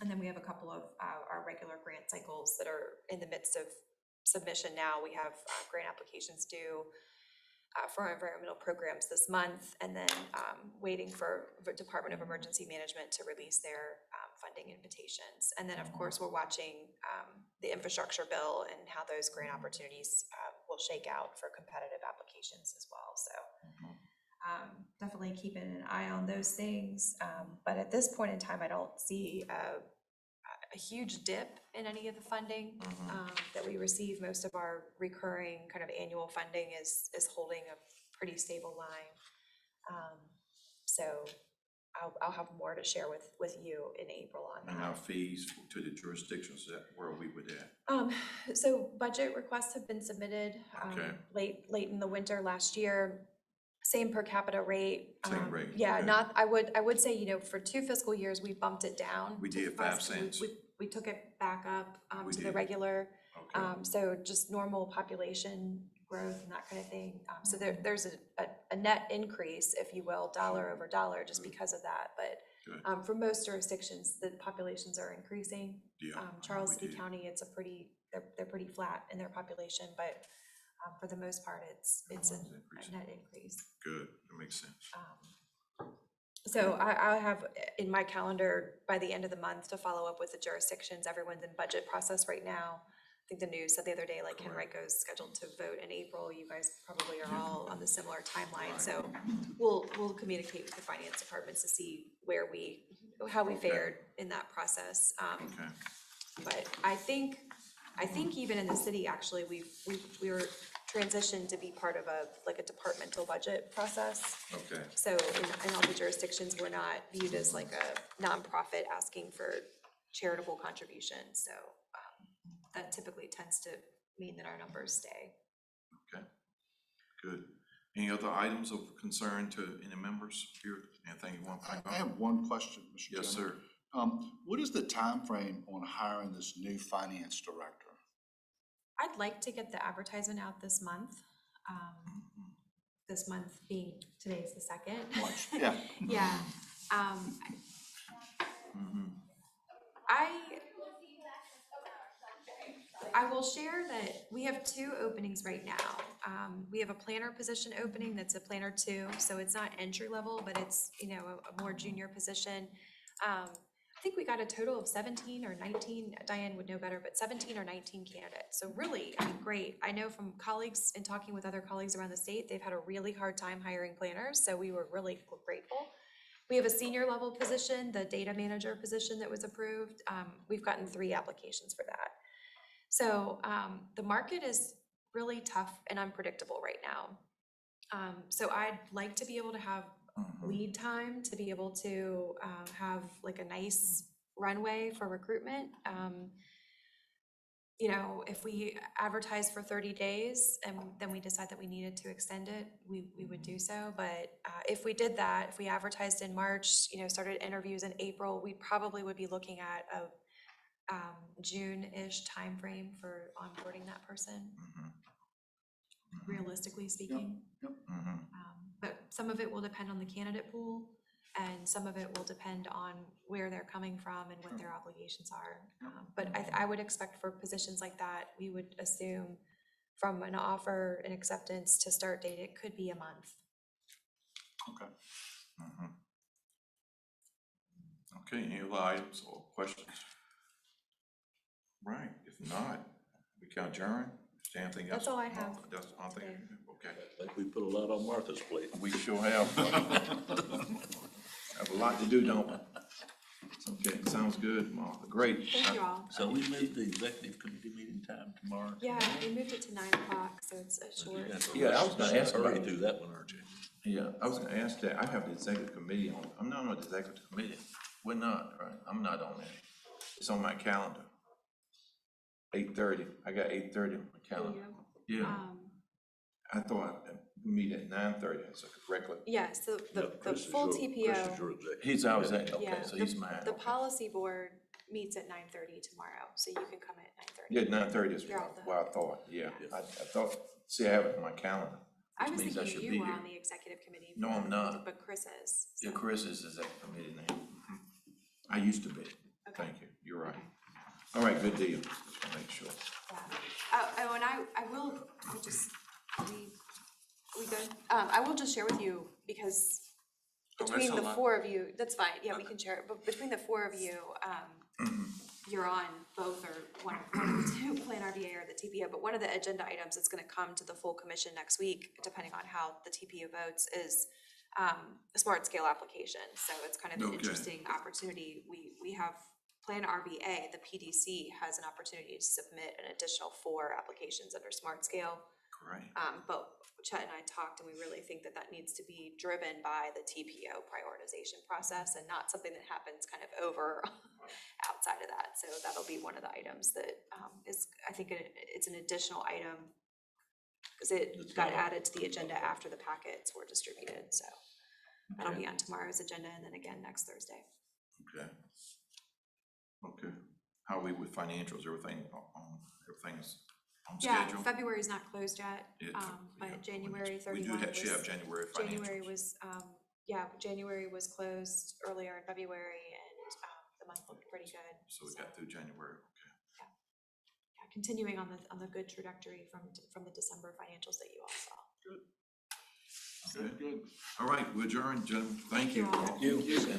Speaker 3: And then we have a couple of our regular grant cycles that are in the midst of submission now. We have grant applications due for our environmental programs this month, and then waiting for Department of Emergency Management to release their funding invitations. And then, of course, we're watching the infrastructure bill and how those grant opportunities will shake out for competitive applications as well. So definitely keeping an eye on those things. But at this point in time, I don't see a huge dip in any of the funding that we receive. Most of our recurring kind of annual funding is holding a pretty stable line. So I'll have more to share with you in April on
Speaker 1: And
Speaker 3: that.
Speaker 1: our fees to the jurisdictions, where are we with that?
Speaker 3: So budget requests have been submitted,
Speaker 1: Okay.
Speaker 3: late in the winter last year. Same per capita rate.
Speaker 1: Same rate,
Speaker 3: Yeah,
Speaker 1: okay.
Speaker 3: not, I would say, for 2 fiscal years, we bumped it down.
Speaker 1: We
Speaker 3: to
Speaker 1: did 5
Speaker 3: 5
Speaker 1: cents.
Speaker 3: We took it back up,
Speaker 1: We
Speaker 3: to the
Speaker 1: did.
Speaker 3: regular.
Speaker 1: Okay,
Speaker 3: So just normal population growth and that kind of thing. So there's a net increase, if you will, dollar over dollar, just because of that. But
Speaker 1: good,
Speaker 3: for most jurisdictions, the populations are increasing.
Speaker 1: yeah.
Speaker 3: Charles
Speaker 1: we
Speaker 3: City
Speaker 1: did.
Speaker 3: County, they're pretty flat in their population, but for the most part, it's a
Speaker 1: Increasing.
Speaker 3: net increase.
Speaker 1: Good, that makes sense.
Speaker 3: So I have in my calendar by the end of the month to follow up with the jurisdictions. Everyone's in budget process right now. I think the news said the other day, like Henrico's scheduled to vote in April. You guys probably are all on the similar timeline. So we'll communicate with the finance departments to see how we fared in that process.
Speaker 1: Okay,
Speaker 3: But I think even in the city, actually, we were transitioned to be part of a departmental budget process.
Speaker 1: okay,
Speaker 3: So in all the jurisdictions, we're not viewed as like a nonprofit asking for charitable contributions. So that typically tends to mean that our numbers stay.
Speaker 1: okay, good. Any other items of concern to any members here? Anything you want to bring
Speaker 5: I
Speaker 1: up?
Speaker 5: have one question, Mr.
Speaker 1: Yes,
Speaker 5: Chairman.
Speaker 1: sir.
Speaker 5: What is the time frame on hiring this new finance director?
Speaker 3: I'd like to get the advertisement out this month. This month being, today's the 2nd.
Speaker 5: March, yeah.
Speaker 3: Yeah. I will share that we have 2 openings right now. We have a planner position opening that's a planner 2, so it's not entry level, but it's, a more junior position. I think we got a total of 17 or 19, Diane would know better, but 17 or 19 candidates. So really, great. I know from colleagues and talking with other colleagues around the state, they've had a really hard time hiring planners, so we were really grateful. We have a senior level position, the data manager position that was approved. We've gotten 3 applications for that. So the market is really tough and unpredictable right now. So I'd like to be able to have lead time to be able to have like a nice runway for recruitment. If we advertise for 30 days and then we decide that we needed to extend it, we would do so. But if we did that, if we advertised in March, started interviews in April, we probably would be looking at a June-ish timeframe for onboarding that person, realistically speaking.
Speaker 5: Yep.
Speaker 3: But some of it will depend on the candidate pool, and some of it will depend on where they're coming from and what their obligations are. But I would expect for positions like that, we would assume from an offer and acceptance to start date, it could be a month.
Speaker 5: Okay.
Speaker 1: Okay, any other items or questions? Right, if not, we can adjourn. Is there anything else?
Speaker 3: That's all I have.
Speaker 1: That's all thing,
Speaker 3: today.
Speaker 1: okay.
Speaker 2: I think we put a lot on Martha's plate.
Speaker 1: We sure have. Have a lot to do, don't we? Okay, sounds good, Martha, great.
Speaker 3: Thank you all.
Speaker 2: So we moved the executive committee meeting time tomorrow.
Speaker 3: Yeah, we moved it to 9 o'clock, so it's a short.
Speaker 1: Yeah, I was gonna ask
Speaker 2: Hurry
Speaker 1: about-
Speaker 2: through that one, aren't you?
Speaker 1: Yeah, I was gonna ask that, I have the executive committee on, I'm not on the executive committee. We're not, right? I'm not on that. It's on my calendar. 8:30, I got 8:30 on my calendar. Yeah, I thought we meet at 9:30, that's correctly.
Speaker 3: Yeah, so the
Speaker 2: Chris is
Speaker 3: full
Speaker 2: your- Chris is
Speaker 3: TPO,
Speaker 2: your executive.
Speaker 1: He's always at, okay,
Speaker 3: yeah,
Speaker 1: so he's mine.
Speaker 3: the
Speaker 1: okay.
Speaker 3: policy board meets at 9:30 tomorrow, so you can come at 9:30.
Speaker 1: Yeah, 9:30 is
Speaker 3: You're off the
Speaker 1: what I thought, yeah. I thought, see, I have it on my calendar.
Speaker 3: I was
Speaker 1: which means I
Speaker 3: thinking
Speaker 1: should
Speaker 3: you
Speaker 1: be
Speaker 3: were
Speaker 1: here.
Speaker 3: on the executive committee.
Speaker 1: No, I'm not.
Speaker 3: But Chris is.
Speaker 1: Yeah,
Speaker 3: so-
Speaker 1: Chris is at committee now. I used to be.
Speaker 3: Okay.
Speaker 1: Thank you, you're right.
Speaker 3: Okay.
Speaker 1: All right, good deal, just wanna make sure.
Speaker 3: Oh, and I will, I'll just, we good? I will just share with you, because between the 4 of you, that's fine, yeah, we can share it, but between the 4 of you, you're on both or one of the 2, PlanRVA or the TPO, but one of the agenda items that's gonna come to the full commission next week, depending on how the TPO votes, is a smart scale application. So it's kind of an
Speaker 1: Okay.
Speaker 3: interesting opportunity. We have PlanRVA, the PDC has an opportunity to submit an additional 4 applications under smart scale.
Speaker 1: Great.
Speaker 3: But Chet and I talked, and we really think that that needs to be driven by the TPO prioritization process and not something that happens kind of over outside of that. So that'll be one of the items that is, I think it's an additional item because it got added to the agenda after the packets were distributed. So that'll be on tomorrow's agenda and then again next Thursday.
Speaker 1: Okay. Okay. How are we with financials? Everything's on
Speaker 3: Yeah,
Speaker 1: schedule?
Speaker 3: February's not closed yet,
Speaker 1: Yeah, yeah.
Speaker 3: but January
Speaker 1: We do
Speaker 3: 31
Speaker 1: have, should have January financials.
Speaker 3: January was, January was closed earlier in February and the month looked pretty good.
Speaker 1: So we got through January, okay.
Speaker 3: Yeah, continuing on the good trajectory from the December financials that you all saw.
Speaker 1: Okay. All right, we adjourn, gentlemen. Thank you.
Speaker 3: all.
Speaker 1: Thank you.